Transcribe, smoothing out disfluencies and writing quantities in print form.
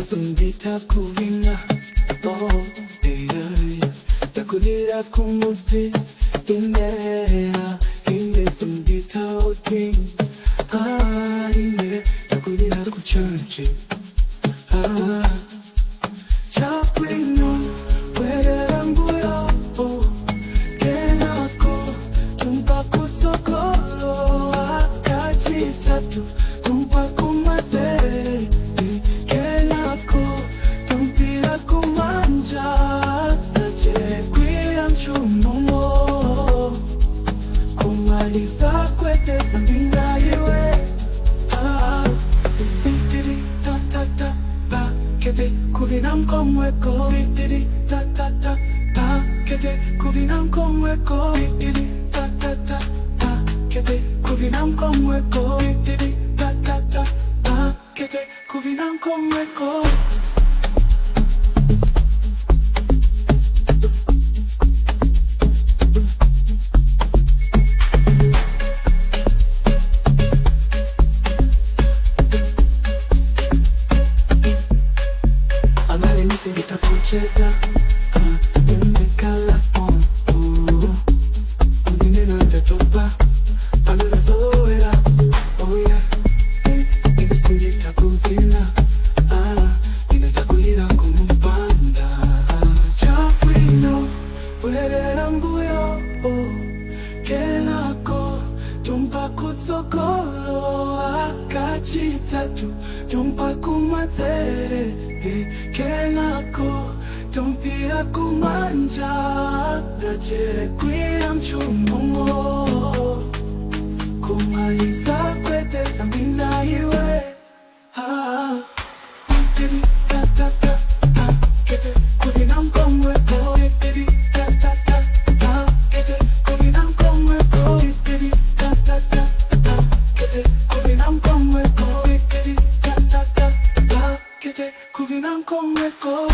Sindita kuvina, oh, takulira kumuti, inera, sindita oti, takulira kuchurchi, chaplino, wera mbuyo, kenako, tumpa kutsokolo, akachitatu, tumpa kumate. Kweteza mbinga iwe bitiri ta ta ta pa kete kuvina mkomweko bitiri ta ta ta pa kete kuvina mkomweko bitiri ta ta ta pa kete kuvina mkomweko bitiri ta ta ta pa kete kuvina mkomweko. Nitakucheza nimekala spawn ndineno ndatopa palula zoera oh yeah nisinjita kuvina ninatakulira kumpanda chaplino werera mbuyo kenako tumpa kutsokolo akachitatu tumpa kumatere kenako tumpia kumanja nachere kwira mchumo kumaliza kweteza mbinga iwe bitiri ta ta ta kete kuvina mkomweko bitiri ta ta ta kete kuvina mkomweko bitiri ta ta ta kete kuvina mkomweko bitiri ta ta ta kete kuvina mkomweko.